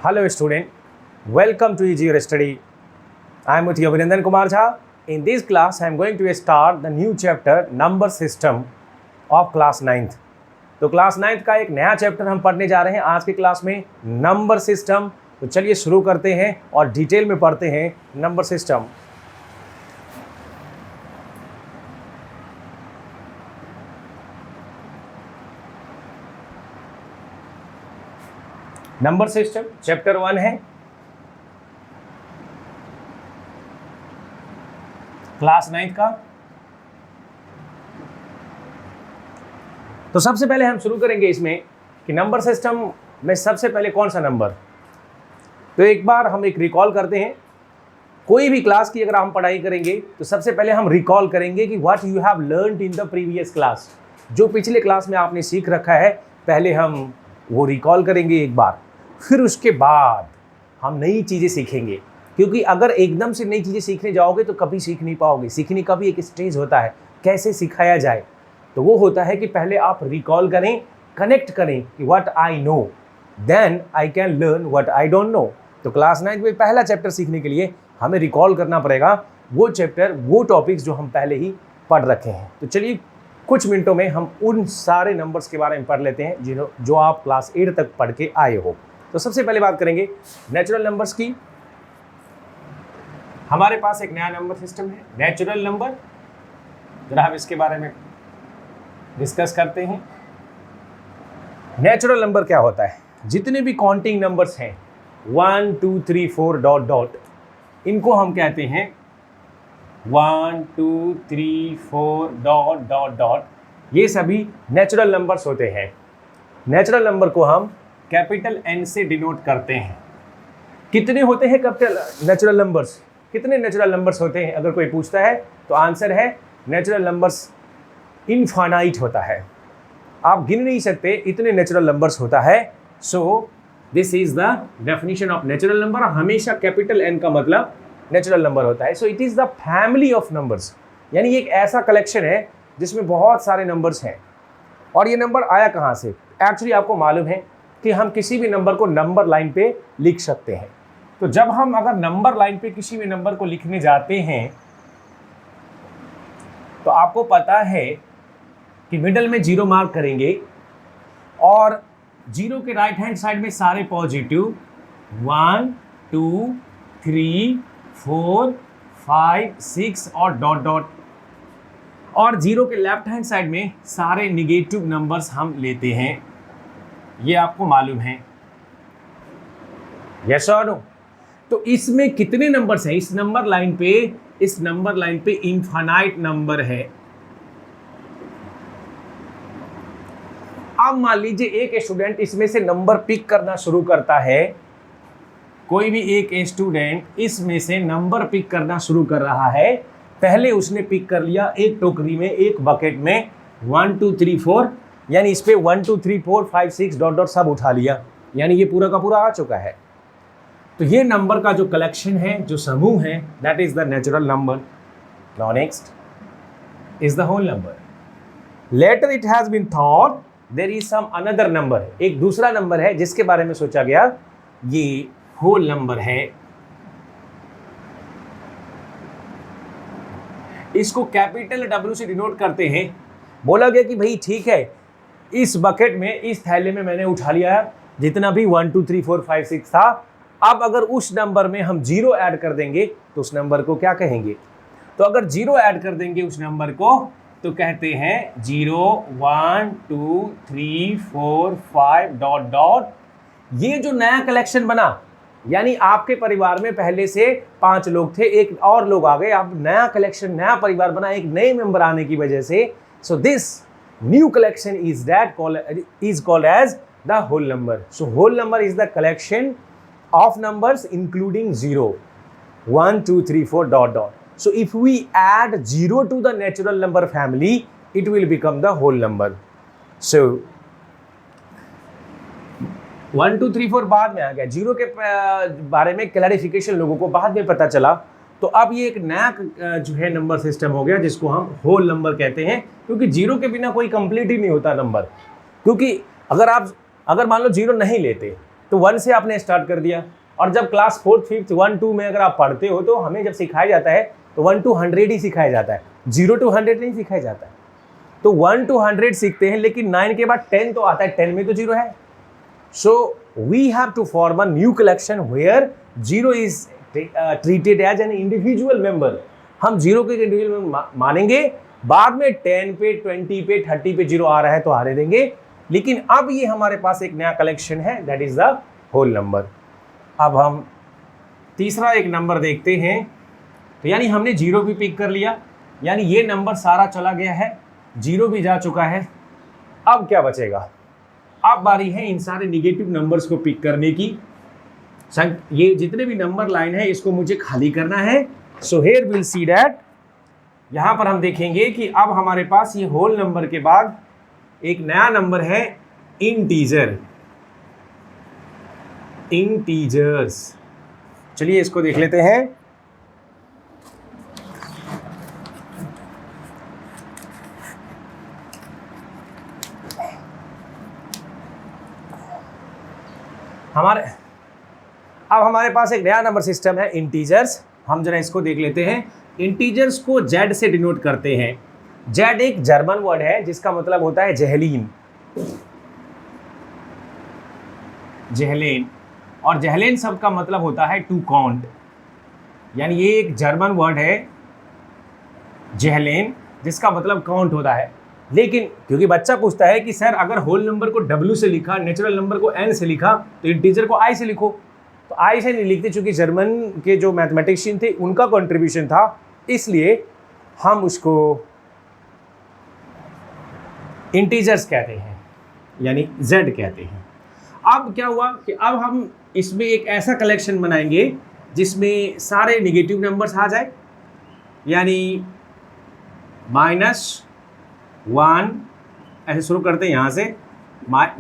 Hello student, welcome to Easy Your Study. I am with you Abhinandan Kumar Jha. In this class I am going to start the new chapter number system of class 9th. तो class 9th का एक नया chapter हम पढ़ने जा रहे हैं आज की क्लास में, नंबर सिस्टम। तो चलिए शुरू करते हैं और डिटेल में पढ़ते हैं number system. Number system chapter 1 है, क्लास 9th का। तो सबसे पहले हम शुरू करेंगे इसमें कि नंबर सिस्टम में सबसे पहले कौन सा नंबर। तो एक बार हम एक रिकॉल करते हैं। कोई भी क्लास की अगर हम पढ़ाई करेंगे तो सबसे पहले हम रिकॉल करेंगे कि what you have learned in the previous class. जो पिछले क्लास में आपने सीख रखा है पहले हम वो रिकॉल करेंगे एक बार, फिर उसके बाद हम नई चीज़ें सीखेंगे। क्योंकि अगर एकदम से नई चीज़ें सीखने जाओगे तो कभी सीख नहीं पाओगे। सीखने का भी एक स्टेज होता है, कैसे सिखाया जाए। तो वो होता है कि पहले आप रिकॉल करें, कनेक्ट करें कि what I know, then I can learn what I don't know. तो क्लास 9 में पहला चैप्टर सीखने के लिए हमें रिकॉल करना पड़ेगा वो चैप्टर, वो टॉपिक्स जो हम पहले ही पढ़ रखे हैं। तो चलिए कुछ मिनटों में हम उन सारे नंबर्स के बारे में पढ़ लेते हैं जो आप क्लास 8 तक पढ़ के आए हो। तो सबसे पहले बात करेंगे नेचुरल नंबर्स की। हमारे पास एक नया नंबर सिस्टम है, नेचुरल नंबर। जरा हम इसके बारे में डिस्कस करते हैं। नेचुरल नंबर क्या होता है? जितने भी काउंटिंग नंबर्स हैं 1 2 3 4 डॉट डॉट, इनको हम कहते हैं 1 2 3 4 डॉट डॉट डॉट। ये सभी नेचुरल नंबर्स होते हैं। नेचुरल नंबर को हम कैपिटल N से डिनोट करते हैं। कितने होते हैं कैपिटल नेचुरल नंबर्स? कितने नेचुरल नंबर्स होते हैं अगर कोई पूछता है तो आंसर है नेचुरल नंबर्स इनफाइनाइट होता है। आप गिन नहीं सकते, इतने नेचुरल नंबर्स होता है। So this is the definition of natural number. हमेशा कैपिटल N का मतलब नेचुरल नंबर होता है। So it is the family of numbers, यानी एक ऐसा कलेक्शन है जिसमें बहुत सारे नंबर्स हैं। और ये नंबर आया कहाँ से? एक्चुअली आपको मालूम है कि हम किसी भी नंबर को नंबर लाइन पे लिख सकते हैं। तो जब हम अगर नंबर लाइन पे किसी भी नंबर को लिखने जाते हैं तो आपको पता है कि मिडल में 0 मार्क करेंगे और 0 के राइट हैंड साइड में सारे पॉजिटिव 1 2 3 4 5 6 और डॉट डॉट, और 0 के लेफ्ट हैंड साइड में सारे निगेटिव नंबर्स हम लेते हैं। ये आपको मालूम है, यस और नो? तो इसमें कितने नंबर्स हैं? इस नंबर लाइन पे इनफाइनाइट नंबर है। अब मान लीजिए एक स्टूडेंट इसमें से नंबर पिक करना शुरू करता है। कोई भी एक स्टूडेंट इसमें से नंबर पिक करना शुरू कर रहा है। पहले उसने पिक कर लिया एक टोकरी में, एक बकेट में 1 2 3 4, यानी इस पे 1 2 3 4 5 6 डॉट डॉट सब उठा लिया, यानी ये पूरा का पूरा आ चुका है। तो ये नंबर का जो कलेक्शन है, जो समूह है, that is the natural number. Now next is the whole number. Later it has been thought there is some another number. एक दूसरा नंबर है जिसके बारे में सोचा गया, ये होल नंबर है। इसको कैपिटल W से डिनोट करते हैं। बोला गया कि भाई ठीक है, इस बकेट में, इस थैले में मैंने उठा लिया है जितना भी 1 2 3 4 5 6 था। अब अगर उस नंबर में हम 0 ऐड कर देंगे तो उस नंबर को क्या कहेंगे? तो अगर 0 ऐड कर देंगे उस नंबर को तो कहते हैं 0 1 2 3 4 5 डॉट डॉट। ये जो नया कलेक्शन बना, यानी आपके परिवार में पहले से 5 लोग थे, एक और लोग आ गए, अब नया कलेक्शन, नया परिवार बना एक नए मेंबर आने की वजह से। So this new collection is called as the whole number. So whole number is the collection of numbers including 0, 1 2 3 4 dot dot. So if we add 0 to the natural number family, it will become the whole number. So 1 2 3 4 बाद में आ गया। 0 के बारे में clarification लोगों को बाद में पता चला। तो अब ये एक नया जो है नंबर सिस्टम हो गया जिसको हम होल नंबर कहते हैं, क्योंकि 0 के बिना कोई कंप्लीट ही नहीं होता नंबर। क्योंकि अगर मान लो 0 नहीं लेते तो 1 से आपने स्टार्ट कर दिया, और जब क्लास 4th 5th 1 2 में अगर आप पढ़ते हो तो हमें जब सिखाया जाता है तो 1 to 100 ही सिखाया जाता है, 0 to 100 नहीं सिखाया जाता है। तो 1 to 100 सीखते हैं, लेकिन 9 के बाद 10 तो आता है, 10 में तो 0 है। So we have to form a new collection where 0 is treated as an individual member. हम 0 को एक इंडिविजुअल मानेंगे, बाद में 10 पे 20 पे 30 पे 0 आ रहा है तो आने देंगे, लेकिन अब ये हमारे पास एक नया कलेक्शन है, that is the whole number. अब हम तीसरा एक नंबर देखते हैं। तो यानी हमने 0 भी पिक कर लिया, यानी ये नंबर सारा चला गया है, 0 भी जा चुका है। अब क्या बचेगा? अब बारी है इन सारे निगेटिव नंबर्स को पिक करने की। ये जितने भी नंबर लाइन है इसको मुझे खाली करना है। So here will see that, यहाँ पर हम देखेंगे कि अब हमारे पास ये होल नंबर के बाद एक नया नंबर है, इंटीजर, इंटीजर्स। चलिए इसको देख लेते हैं। अब हमारे पास एक नया नंबर सिस्टम है, इंटीजर्स। हम जरा इसको देख लेते हैं। इंटीजर्स को जेड से डिनोट करते हैं। जेड एक जर्मन वर्ड है जिसका मतलब होता है जहलीन, जहलेन, और जहलेन शब्द का मतलब होता है टू काउंट। यानी ये एक जर्मन वर्ड है जहलेन, जिसका मतलब काउंट होता है। लेकिन क्योंकि बच्चा पूछता है कि सर अगर होल नंबर को W से लिखा, नेचुरल नंबर को N से लिखा, तो इंटीजर को I से लिखो, तो I से नहीं लिखते, चूंकि जर्मन के जो मैथमेटिशियन थे उनका कंट्रीब्यूशन था, इसलिए हम उसको इंटीजर्स कहते हैं, यानी Z कहते हैं। अब क्या हुआ कि अब हम इसमें एक ऐसा कलेक्शन बनाएंगे जिसमें सारे निगेटिव नंबर्स आ जाए, यानी -1, ऐसे शुरू करते हैं यहाँ से,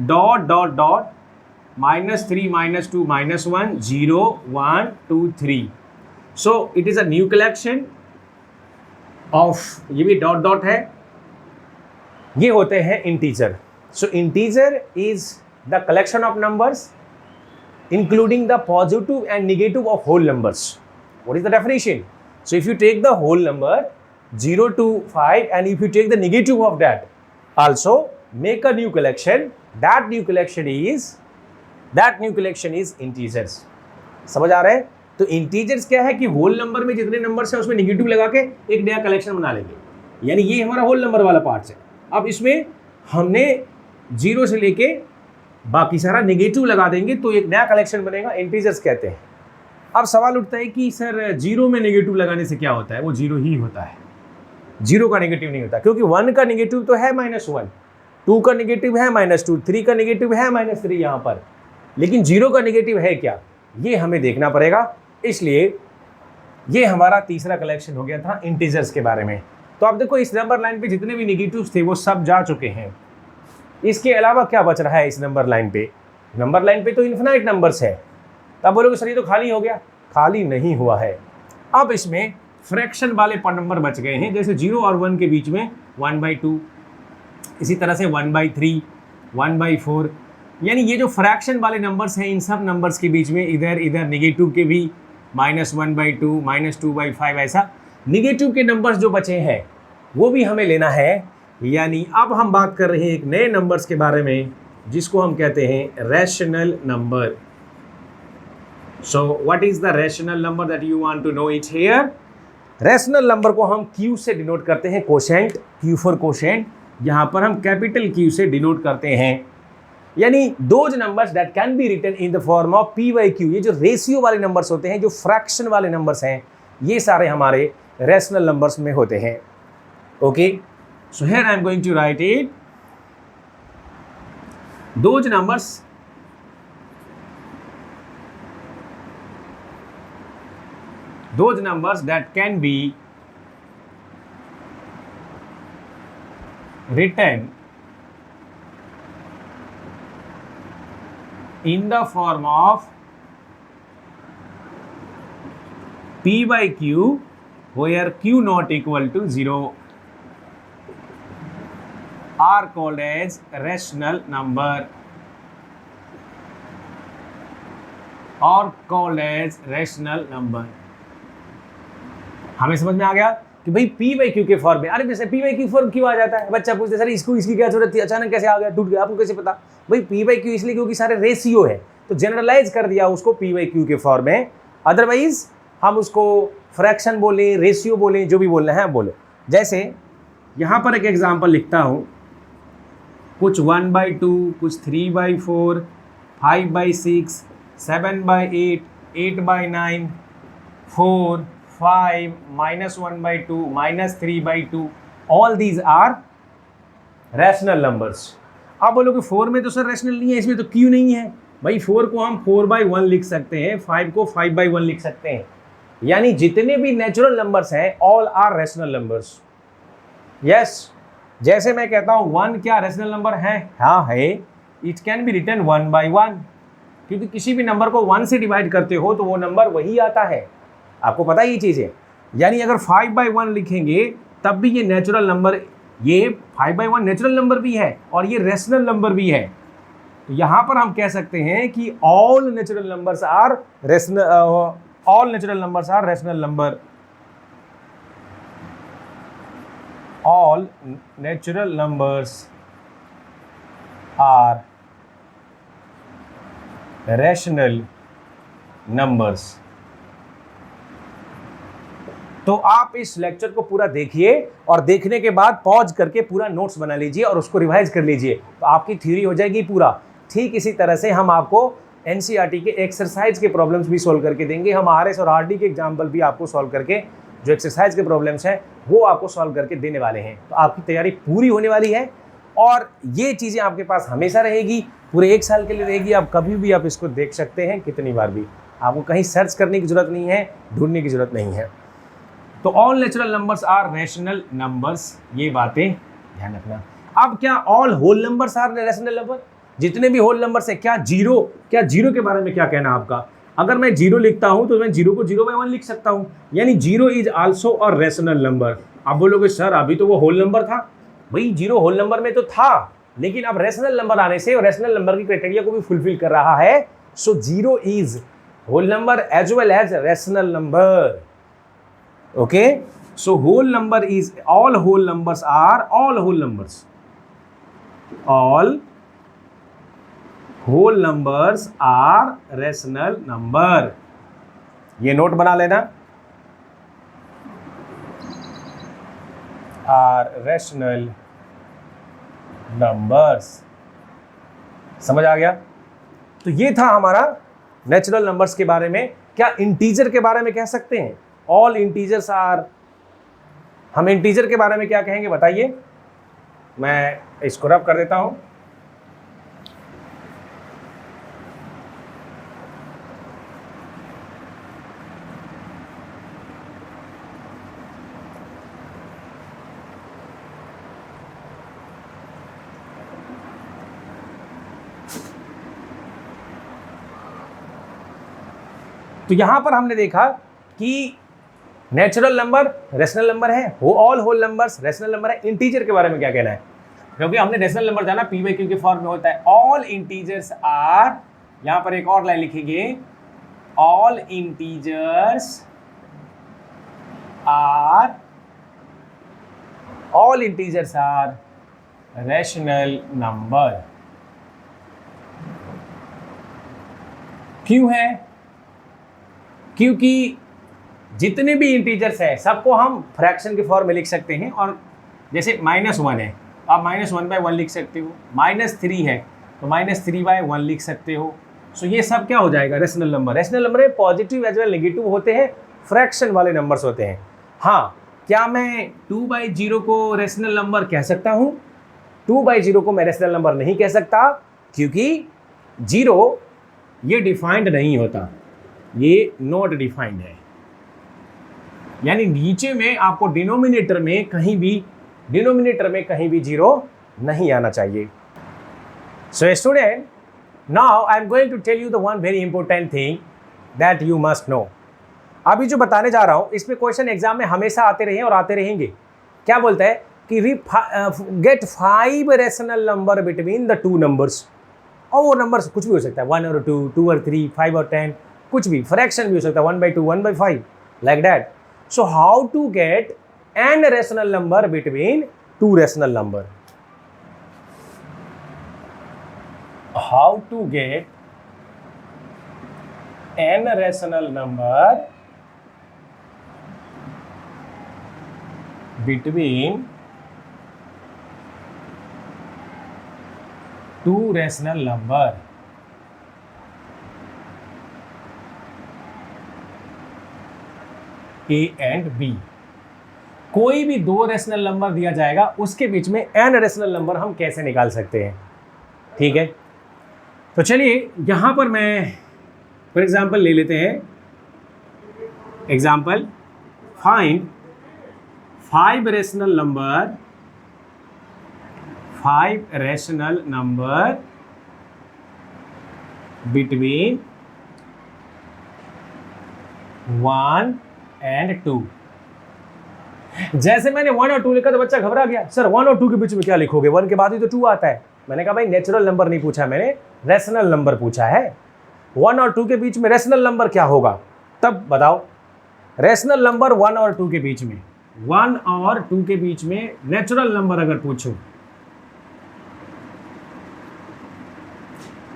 dot dot dot, -3 -2 -1 0 1 2 3। So it is a new collection of, ये भी डॉट डॉट है, ये होते हैं integer. So integer is the collection of numbers including the positive and negative of whole numbers. What is the definition? So if you take the whole number 0 to 5 and if you take the negative of that, also make a new collection. That new collection is integers. समझ आ रहा है? तो integers क्या है कि whole number में जितने numbers हैं उसमें निगेटिव लगा के एक नया कलेक्शन बना लेंगे, यानी ये हमारा होल नंबर वाला पार्ट है। अब इसमें हमने 0 से लेके बाकी सारा नेगेटिव लगा देंगे तो एक नया कलेक्शन बनेगा, इंटीजर्स कहते हैं। अब सवाल उठता है कि सर 0 में नेगेटिव लगाने से क्या होता है? वो 0 ही होता है, 0 का नेगेटिव नहीं होता, क्योंकि 1 का नेगेटिव तो है -1, 2 का नेगेटिव है -2, 3 का नेगेटिव है -3 यहाँ पर, लेकिन 0 का नेगेटिव है क्या, ये हमें देखना पड़ेगा। इसलिए ये हमारा तीसरा कलेक्शन हो गया था इंटीजर्स के बारे में। तो आप देखो इस नंबर लाइन पे जितने भी नेगेटिव्स थे वो सब जा चुके हैं। इसके अलावा क्या बच रहा है इस नंबर लाइन पे? नंबर लाइन पे तो इन्फिनाइट नंबर्स है। तब बोलोगे सर ये तो खाली हो गया, खाली नहीं हुआ है। अब इसमें फ्रैक्शन वाले नंबर बच गए हैं, जैसे 0 और 1 के बीच में 1/2, इसी तरह से 1/3, 1/4, यानी ये जो फ्रैक्शन वाले नंबर्स हैं इन सब नंबर्स के बीच में इधर नेगेटिव के भी -1/2, -2/5, ऐसा नेगेटिव के नंबर्स जो बचे हैं वो भी हमें लेना है। यानी अब हम बात कर रहे हैं एक नए नंबर्स के बारे में जिसको हम कहते हैं rational number. So what is the rational number that you want to know it here? Rational number को हम Q से डिनोट करते हैं, कोशेंट, Q फॉर कोशेंट। यहाँ पर हम कैपिटल Q से डिनोट करते हैं, यानी those numbers that can be written in the form of P/Q। ये जो रेशियो वाले नंबर्स होते हैं, जो फ्रैक्शन वाले नंबर्स हैं, ये सारे हमारे रैशनल नंबर्स में होते हैं। Okay, so here I am going to write it. Those numbers that can be written in the form of P/Q where Q not equal to 0 are called as rational number. और called as rational number. हमें समझ में आ गया कि भाई P by Q के फॉर्म में, अरे जैसे पी बाई क्यू फॉर्म क्यों आ जाता है, बच्चा पूछते सर इसको इसकी क्या जरूरत थी, अचानक कैसे आ गया, टूट गया, आपको कैसे पता? भाई पी बाई क्यू इसलिए क्योंकि सारे रेशियो है, तो जनरलाइज कर दिया उसको पी बाई क्यू के फॉर्म में। अदरवाइज हम उसको फ्रैक्शन बोले, रेशियो बोले, जो भी बोलना है बोले। जैसे यहाँ पर एक एग्जाम्पल लिखता हूँ, कुछ 1/2, कुछ 3/4, 5/6, 7/8, 8/9, 4, 5, -1/2, -3/2, all these are rational numbers। आप बोलोगे 4 में तो सर रैशनल नहीं है, इसमें तो क्यों नहीं है? भाई 4 को हम 4/1 लिख सकते हैं, 5 को 5/1 लिख सकते हैं, यानी जितने भी नेचुरल नंबर्स हैं all are rational numbers. Yes, जैसे मैं कहता हूँ 1 क्या रैशनल नंबर है? हाँ है, इट कैन बी रिटन 1/1, क्योंकि किसी भी नंबर को 1 से डिवाइड करते हो तो वो नंबर वही आता है, आपको पता ही चीज़ है। यानी अगर 5/1 लिखेंगे तब भी ये नेचुरल नंबर, ये 5/1 नेचुरल नंबर भी है और ये रैशनल नंबर भी है। तो यहाँ पर हम कह सकते हैं कि all natural numbers are rational, all natural numbers are rational number, all natural numbers are rational numbers. तो आप इस लेक्चर को पूरा देखिए और देखने के बाद पॉज करके पूरा नोट्स बना लीजिए और उसको रिवाइज कर लीजिए, तो आपकी थ्योरी हो जाएगी पूरा। ठीक इसी तरह से हम आपको एनसीईआरटी के एक्सरसाइज के प्रॉब्लम्स भी सॉल्व करके देंगे, हम आरएस और आरडी के एग्जाम्पल भी आपको सॉल्व करके, जो एक्सरसाइज के प्रॉब्लम्स हैं वो आपको सॉल्व करके देने वाले हैं। तो आपकी तैयारी पूरी होने वाली है और ये चीज़ें आपके पास हमेशा रहेगी, पूरे 1 साल के लिए रहेगी। आप कभी भी आप इसको देख सकते हैं, कितनी बार भी, आपको कहीं सर्च करने की जरूरत नहीं है, ढूंढने की जरूरत नहीं है। तो all natural numbers are rational numbers, ये बातें ध्यान रखना। अब क्या all whole numbers are rational number? जितने भी होल नंबर्स है, क्या जीरो के बारे में क्या कहना आपका? अगर मैं 0 लिखता हूं तो मैं 0 को 0/1 लिख सकता हूं, यानी 0 is also a rational number. आप बोलोगे सर अभी तो वो होल नंबर था। भाई 0 होल नंबर में तो था, लेकिन अब रैशनल नंबर आने से रैशनल नंबर की क्राइटेरिया को भी फुलफिल कर रहा है। So 0 is whole number as well as rational number. Okay, so whole number is, all whole numbers are, all whole numbers, all whole numbers are rational number। ये note बना लेना, are rational numbers। समझ आ गया? तो ये था हमारा नेचुरल नंबर्स के बारे में। क्या इंटीजर के बारे में कह सकते हैं? ऑल इंटीजर्स आर, हम इंटीजर के बारे में क्या कहेंगे बताइए? मैं इसको रब कर देता हूं। तो यहां पर हमने देखा कि नेचुरल नंबर रैशनल नंबर है, वो all whole numbers rational number है। इंटीजर के बारे में क्या कहना है? क्योंकि हमने रैशनल नंबर जाना पी बाई क्यू के फॉर्म में होता है। ऑल इंटीजर्स आर, यहां पर एक और लाइन लिखेंगे, all integers are, all integers are rational number. क्यों है? क्योंकि जितने भी इंटीजर्स हैं सबको हम फ्रैक्शन के फॉर्म में लिख सकते हैं। और जैसे -1 है, आप -1/1 लिख सकते हो, -3 है तो -3/1 लिख सकते हो। सो ये सब क्या हो जाएगा? Rational number. रैशनल नंबर में पॉजिटिव एज वेल नेगेटिव होते हैं, फ्रैक्शन वाले नंबर्स होते हैं। हाँ, क्या मैं 2/0 को रैशनल नंबर कह सकता हूँ? 2/0 को मैं रैशनल नंबर नहीं कह सकता, क्योंकि 0 ये डिफाइंड नहीं होता, ये नॉट डिफाइंड है। यानी नीचे में आपको डिनोमिनेटर में कहीं भी 0 नहीं आना चाहिए। So student, now I am going to tell you the one very important thing that you must know. अभी जो बताने जा रहा हूं इस पे क्वेश्चन एग्जाम में हमेशा आते रहे और आते रहेंगे। क्या बोलता है कि get 5 rational number between the 2 numbers. और वो नंबर्स कुछ भी हो सकता है, 1 और 2, 2 और 3, 5 और 10, कुछ भी फ्रैक्शन भी हो सकता है 1/2 1/5 like that. So how to get n rational number between two rational number? How to get n rational number between two rational number? A and B. कोई भी दो रेशनल नंबर दिया जाएगा, उसके बीच में n रेशनल नंबर हम कैसे निकाल सकते हैं. ठीक है, तो चलिए यहां पर मैं फॉर एग्जांपल ले लेते हैं. Example, find 5 rational number between 1 and 2. जैसे मैंने 1 और 2 लिखा तो बच्चा घबरा गया, सर 1 और 2 के बीच में क्या लिखोगे, 1 के बाद ही तो 2 आता है. मैंने कहा भाई नेचुरल नंबर नहीं पूछा, मैंने रेशनल नंबर पूछा है. 1 और 2 के बीच में रेशनल नंबर क्या होगा, तब बताओ. रेशनल नंबर 1 और 2 के बीच में, 1 और 2 के बीच में नेचुरल नंबर अगर पूछो,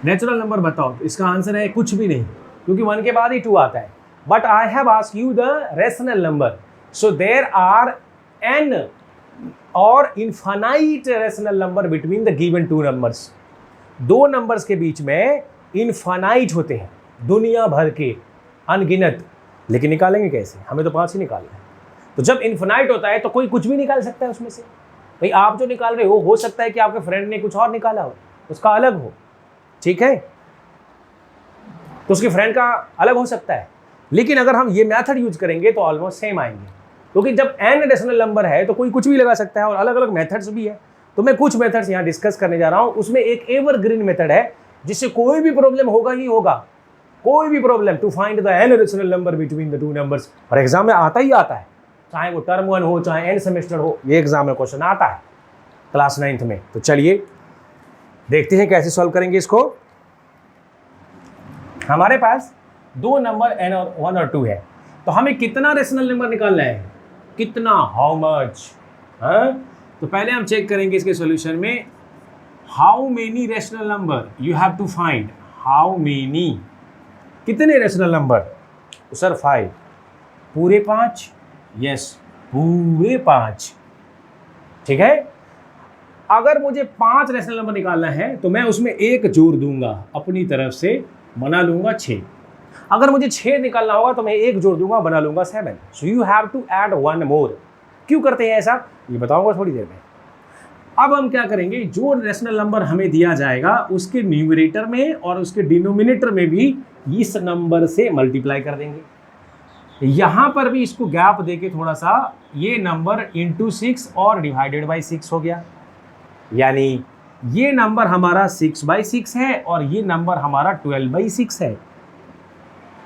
नेचुरल नंबर बताओ, तो इसका आंसर है कुछ भी नहीं, क्योंकि 1 के बाद ही 2 आता है. But I have asked you the rational number. So there are n or infinite rational number between the given two numbers. दो नंबर्स के बीच में इनफाइनाइट होते हैं, दुनिया भर के अनगिनत. लेकिन निकालेंगे कैसे, हमें तो 5 ही निकालना है. तो जब इनफाइनाइट होता है तो कोई कुछ भी निकाल सकता है उसमें से. भाई आप जो निकाल रहे हो सकता है कि आपके फ्रेंड ने कुछ और निकाला हो, उसका अलग हो. ठीक है, तो उसके फ्रेंड का अलग हो सकता है. लेकिन अगर हम ये मेथड यूज करेंगे तो ऑलमोस्ट सेम आएंगे, क्योंकि जब n रेशनल नंबर है तो कोई कुछ भी लगा सकता है और अलग अलग मेथड्स भी है. तो मैं कुछ मेथड्स यहाँ डिस्कस करने जा रहा हूँ. उसमें एक एवरग्रीन मेथड है जिससे कोई भी प्रॉब्लम होगा ही होगा, कोई भी problem to find the n rational number between the two numbers. और एग्जाम में आता ही आता है, चाहे वो टर्म 1 हो चाहे एंड सेमेस्टर हो, ये एग्जाम में क्वेश्चन आता है क्लास 9th में. तो चलिए देखते हैं कैसे सॉल्व करेंगे इसको. हमारे पास दो नंबर n और 1 और 2 है, तो हमें कितना रेशनल नंबर निकालना है, कितना, हाउ मच. तो पहले हम चेक करेंगे इसके सॉल्यूशन में, how many rational number you have to find. How many, कितने रेशनल नंबर. तो सर 5, पूरे 5. यस, पूरे 5. ठीक है, अगर मुझे 5 रेशनल नंबर निकालना है तो मैं उसमें 1 जोड़ दूंगा, अपनी तरफ से बना लूंगा 6. अगर मुझे 6 निकालना होगा तो मैं 1 जोड़ दूंगा, बना लूंगा 7. So you have to add 1 more. क्यों करते हैं ऐसा, ये बताऊंगा थोड़ी देर में. अब हम क्या करेंगे, जो रेशनल नंबर हमें दिया जाएगा उसके न्यूमरेटर में और उसके डिनोमिनेटर में भी इस नंबर से मल्टीप्लाई कर देंगे. यहाँ पर भी इसको गैप देके थोड़ा सा, ये नंबर इंटू 6 और डिवाइडेड बाई 6 हो गया. यानी ये नंबर हमारा 6/6 है और ये नंबर हमारा 12/6 है.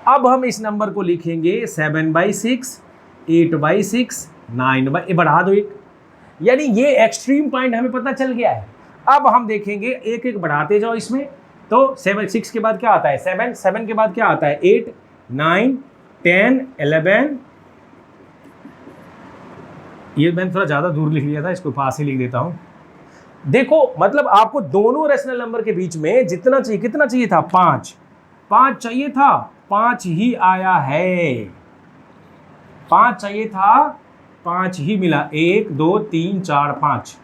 अब हम इस नंबर को लिखेंगे 7/6, 8/6, 9 बढ़ा दो 1. यानी ये एक्सट्रीम पॉइंट हमें पता चल गया है. अब हम देखेंगे एक एक बढ़ाते जाओ इसमें. तो 6 के बाद क्या आता है 7, 7 के बाद क्या आता है 8, 9, 10, 11. ये मैंने थोड़ा ज़्यादा दूर लिख लिया था, इसको पास ही लिख देता हूँ. देखो मतलब आपको दोनों रेशनल नंबर के बीच में जितना चाहिए, कितना चाहिए था 5 चाहिए था, 5 ही आया है. 5 चाहिए था, 5 ही मिला. 1 2 3 4 5.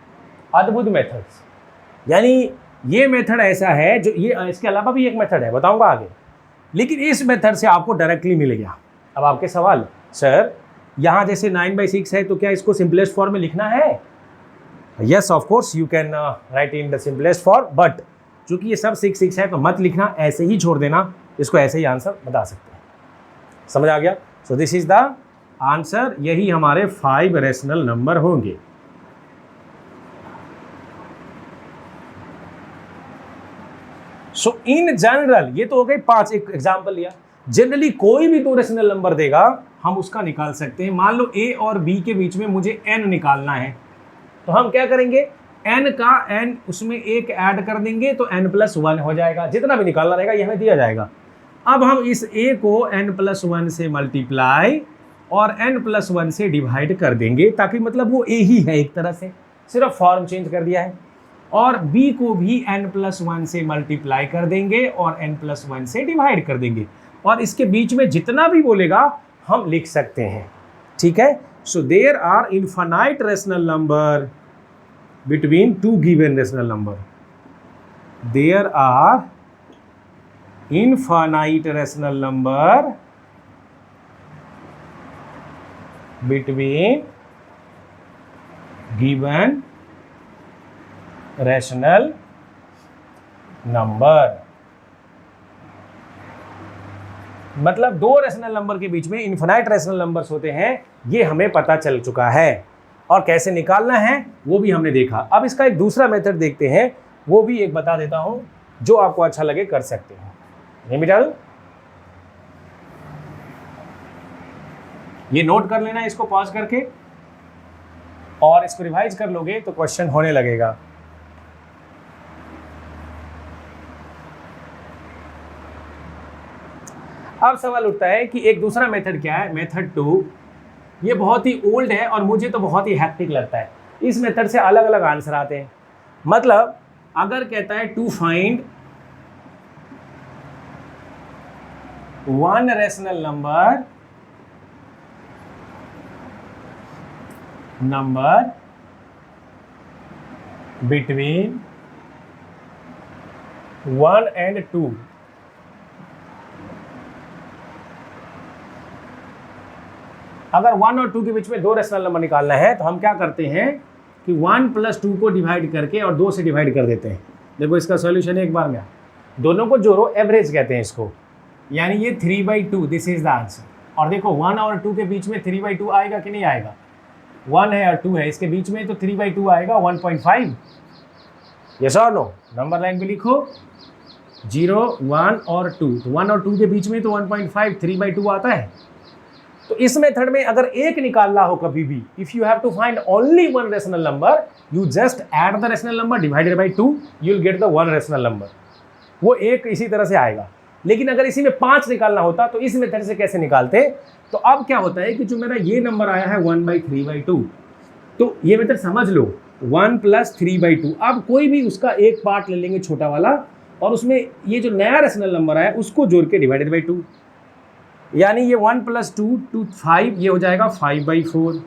अद्भुत मेथड्स. यानी ये मेथड ऐसा है जो, ये इसके अलावा भी एक मेथड है, बताऊंगा आगे, लेकिन इस मेथड से आपको डायरेक्टली मिल गया. अब आपके सवाल, सर यहाँ जैसे 9/6 है तो क्या इसको सिंपलेस्ट फॉर्म में लिखना है. Yes of course you can write in the simplest form, but चूंकि ये सब 6 है तो मत लिखना, ऐसे ही छोड़ देना, इसको ऐसे ही आंसर बता सकते हैं. समझ आ गया. So this is the answer. यही हमारे 5 रेशनल नंबर होंगे. सो इन जनरल, ये तो हो गई 5, एक एग्जांपल लिया. जनरली कोई भी 2 रेशनल नंबर देगा हम उसका निकाल सकते हैं. मान लो a और b के बीच में मुझे n निकालना है, तो हम क्या करेंगे, n का n उसमें 1 ऐड कर देंगे तो n+1 हो जाएगा. जितना भी निकालना रहेगा ये हमें दिया जाएगा. अब हम इस a को n+1 से मल्टीप्लाई और n+1 से डिवाइड कर देंगे, ताकि मतलब वो a ही है एक तरह से, सिर्फ फॉर्म चेंज कर दिया है। और b को भी n+1 से मल्टीप्लाई कर देंगे और n+1 से डिवाइड कर देंगे, और इसके बीच में जितना भी बोलेगा हम लिख सकते हैं, ठीक है। So there are infinite rational number between two given rational number. There are infinite rational number between given rational number. मतलब दो रैशनल नंबर के बीच में इनफिनाइट रैशनल नंबर्स होते हैं, ये हमें पता चल चुका है, और कैसे निकालना है वो भी हमने देखा। अब इसका एक दूसरा मेथड देखते हैं, वो भी एक बता देता हूं, जो आपको अच्छा लगे कर सकते हैं। नहीं मिटा दूं? ये नोट कर लेना इसको पॉज करके, और इसको रिवाइज कर लोगे तो क्वेश्चन होने लगेगा। अब सवाल उठता है कि एक दूसरा मेथड क्या है, मेथड 2। ये बहुत ही ओल्ड है और मुझे तो बहुत ही हैक्टिक लगता है। इस मेथड से अलग अलग आंसर आते हैं। मतलब अगर कहता है to find one rational number between 1 and 2, अगर 1 और 2 के बीच में दो रैशनल नंबर निकालना है तो हम क्या करते हैं कि 1 + 2 को डिवाइड करके और 2 से डिवाइड कर देते हैं। देखो इसका सॉल्यूशन एक बार में, दोनों को जोड़ो, एवरेज कहते हैं इसको, यानी ये 3/2, दिस इज द आंसर। और देखो 1 और 2 के बीच में 3/2 आएगा कि नहीं आएगा, 1 है और 2 है, इसके बीच में तो 3/2 आएगा, 1.5। यस और नो? नंबर लाइन पे लिखो 0, 1 और 2, तो 1 और 2 के बीच में तो 1.5, 3/2 आता है। तो इस मेथड में अगर एक निकालना हो कभी भी, if you have to find only one rational number, you just add the rational number divided by 2, you will get the one rational number. वो एक इसी तरह से आएगा। लेकिन अगर इसी में 5 निकालना होता तो इस मेथड से कैसे निकालते? तो अब क्या होता है कि जो मेरा ये नंबर आया है 1/3/2, तो ये मेथड समझ लो 1 + 3/2। अब कोई भी उसका एक पार्ट ले लेंगे छोटा वाला, और उसमें ये जो नया रेशनल नंबर आया उसको जोड़ के डिवाइडेड बाय 2, यानी ये 1 + 2 5, ये हो जाएगा 5/4।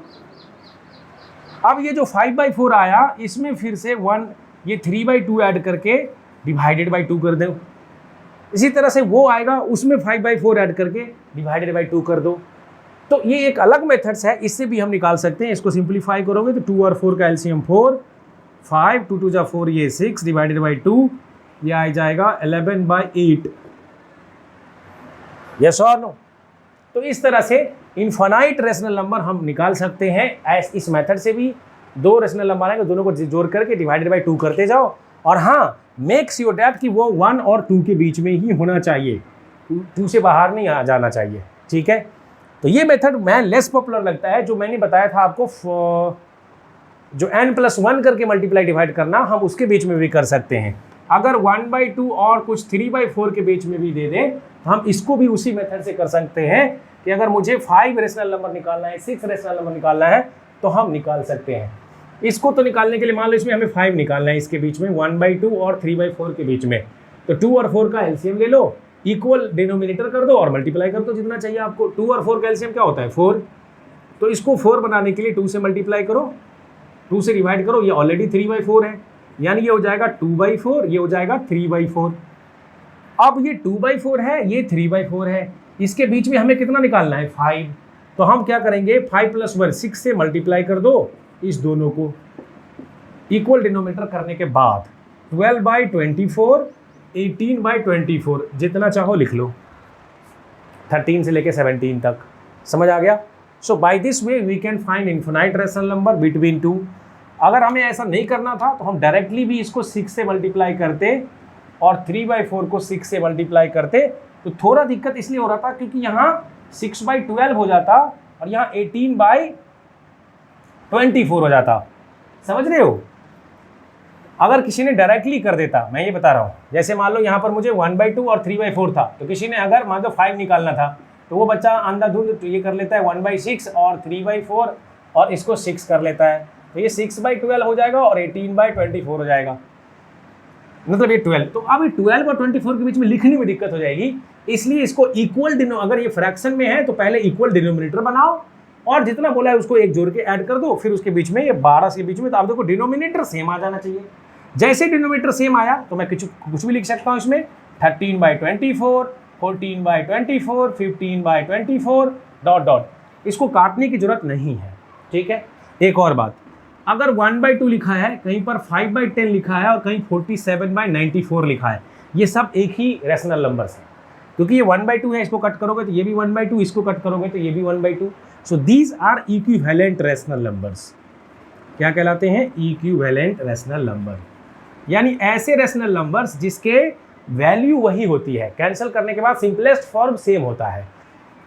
अब ये जो 5/4 आया, इसमें फिर से 1, ये 3/2 ऐड करके डिवाइडेड बाय 2 कर दो। इसी तरह से वो आएगा, उसमें 5/4 ऐड करके डिवाइडेड बाय 2 कर दो। तो ये एक अलग मेथड्स है, इससे भी हम निकाल सकते हैं। इसको सिंप्लीफाई करोगे तो 2 और 4 का एलसीएम 4, 5, 2 2 जा 4, ये 6 डिवाइडेड बाय 2, ये आ जाएगा 11/8। यस और नो? तो इस तरह से इनफाइनाइट रेशनल नंबर हम निकाल सकते हैं। इस मेथड से भी दो रेशनल नंबर आएंगे, दोनों को जोड़ करके डिवाइडेड बाय 2 करते जाओ। और हाँ, मेक श्योर दैट कि वो 1 और 2 के बीच में ही होना चाहिए, 2 से बाहर नहीं आ जाना चाहिए, ठीक है। तो ये मेथड मैं लेस पॉपुलर लगता है। जो मैंने बताया था आपको, जो n+1 करके मल्टीप्लाई डिवाइड करना, हम उसके बीच में भी कर सकते हैं। अगर 1/2 और कुछ 3/4 के बीच में भी दे दें तो हम इसको भी उसी मेथड से कर सकते हैं कि अगर मुझे 5 रेशनल नंबर निकालना है, 6 रेशनल नंबर निकालना है, तो हम निकाल सकते हैं। इसको तो निकालने के लिए मान लो इसमें हमें 5 निकालना है, इसके बीच में 1/2 और 3/4 के बीच में, तो 2 और 4 का एलसीएम ले लो, इक्वल डिनोमिनेटर कर दो और मल्टीप्लाई कर दो जितना चाहिए आपको। 2 और 4 का एलसीएम क्या होता है? 4। तो इसको 4 बनाने के लिए 2 से मल्टीप्लाई करो, 2 से डिवाइड करो, ये ऑलरेडी 3/4 है, यानी ये हो जाएगा 2/4, ये हो जाएगा 3/4। अब ये 2/4 है, ये 3/4 है, इसके बीच में हमें कितना निकालना है? 5। तो हम क्या करेंगे, 5 + 1 6 से मल्टीप्लाई कर दो इस दोनों को, इक्वल डिनोमिनेटर करने के बाद 12/24, 18/24, जितना चाहो लिख लो, 13 से लेके 17 तक। समझ आ गया? So by this way we can find infinite rational number between 2। अगर हमें ऐसा नहीं करना था तो हम डायरेक्टली भी इसको 6 से मल्टीप्लाई करते और 3/4 को 6 से मल्टीप्लाई करते। तो थोड़ा दिक्कत इसलिए हो रहा था क्योंकि यहाँ 6/12 हो जाता और यहाँ 18/24 हो जाता। समझ रहे हो? अगर किसी ने डायरेक्टली कर देता, मैं ये बता रहा हूँ, जैसे मान लो यहाँ पर मुझे 1/2 और 3/4 था, तो किसी ने अगर मान लो 5 निकालना था, तो वो बच्चा अंधाधुंध तो ये कर लेता है 1/6 और 3/4 और इसको 6 कर लेता है, तो ये 6/12 हो जाएगा और 18/24 हो जाएगा, मतलब ये 12। तो अब ये 12 और 24 के बीच में लिखने में दिक्कत हो जाएगी, इसलिए इसको इक्वल अगर ये फ्रैक्शन में है तो पहले इक्वल डिनोमिनेटर बनाओ और जितना बोला है उसको एक जोड़ के ऐड कर दो, फिर उसके बीच में ये 12 के बीच में, तो आप देखो डिनोमिनेटर सेम आ जाना चाहिए। जैसे डिनोमिनेटर सेम आया तो मैं कुछ भी लिख सकता हूँ इसमें, 13/24, 14/24, 15/24 डॉट डॉट। इसको काटने की जरूरत नहीं है, ठीक है। एक और बात, अगर 1/2 लिखा है, कहीं पर 5/10 लिखा है और कहीं 47/94 लिखा है, ये सब एक ही रैशनल नंबर्स है, क्योंकि ये 1/2 है, इसको कट करोगे तो ये भी 1/2, इसको कट करोगे तो ये भी 1/2। So these are equivalent rational numbers. क्या कहलाते हैं? इक्विवेलेंट रैशनल नंबर, यानी ऐसे रैशनल नंबर्स जिसके वैल्यू वही होती है, कैंसिल करने के बाद सिंपलेस्ट फॉर्म सेम होता है।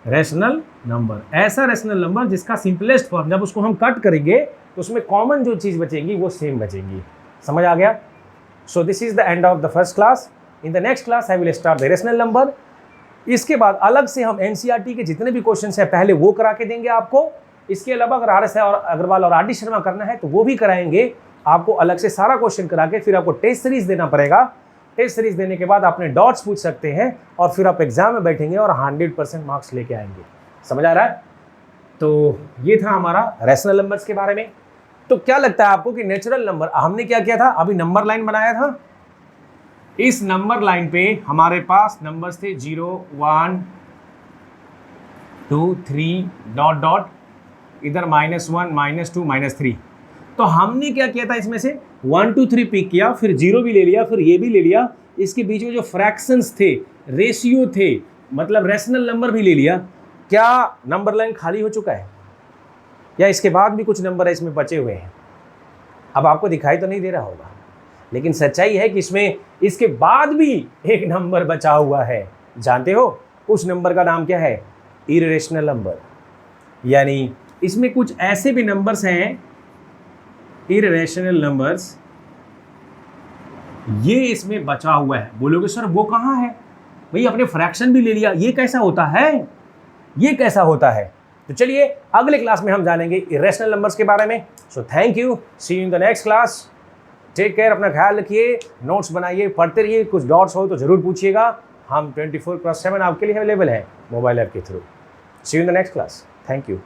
रैशनल नंबर, ऐसा रैशनल नंबर जिसका सिंपलेस्ट फॉर्म, जब उसको हम कट करेंगे तो उसमें कॉमन जो चीज़ बचेगी वो सेम बचेगी। समझ आ गया? So this is the end of the first class. In the next class I will start the rational number. इसके बाद अलग से हम एनसीईआरटी के जितने भी क्वेश्चन हैं पहले वो करा के देंगे आपको। इसके अलावा अगर आर एस और अग्रवाल और आर डी शर्मा करना है तो वो भी कराएंगे आपको, अलग से सारा क्वेश्चन करा के। फिर आपको टेस्ट सीरीज देना पड़ेगा। टेस्ट सीरीज देने के बाद आपने डॉट्स पूछ सकते हैं और फिर आप एग्जाम में बैठेंगे और 100% मार्क्स लेके आएंगे। समझ आ रहा है? तो ये था हमारा रैशनल नंबर्स के बारे में। तो क्या लगता है आपको कि नेचुरल नंबर, हमने क्या किया था, अभी नंबर लाइन बनाया था। इस नंबर लाइन पे हमारे पास नंबर्स थे 0, 1, 2, 3 डॉट डॉट, इधर -1, -2, -3। तो हमने क्या किया था, इसमें से 1, 2, 3 पिक किया, फिर 0 भी ले लिया, फिर ये भी ले लिया। इसके बीच में जो फ्रैक्शंस थे, रेशियो थे, मतलब रैशनल नंबर भी ले लिया। क्या नंबर लाइन खाली हो चुका है या इसके बाद भी कुछ नंबर है इसमें बचे हुए हैं? अब आपको दिखाई तो नहीं दे रहा होगा, लेकिन सच्चाई है कि इसमें इसके बाद भी एक नंबर बचा हुआ है। जानते हो उस नंबर का नाम क्या है? Irrational number. यानी इसमें कुछ ऐसे भी नंबर्स हैं, इर्रेशनल नंबर्स, ये इसमें बचा हुआ है। बोलोगे सर वो कहाँ है? भाई अपने फ्रैक्शन भी ले लिया, ये कैसा होता है? ये कैसा होता है? तो चलिए अगले क्लास में हम जानेंगे इर्रेशनल नंबर्स के बारे में। So thank you, see you in the next class. Take care, अपना ख्याल रखिए, नोट्स बनाइए, पढ़ते रहिए। कुछ डाउट्स हो तो जरूर पूछिएगा। हम 24/7 आपके लिए अवेलेबल है मोबाइल ऐप के through. See you in the next class. Thank you.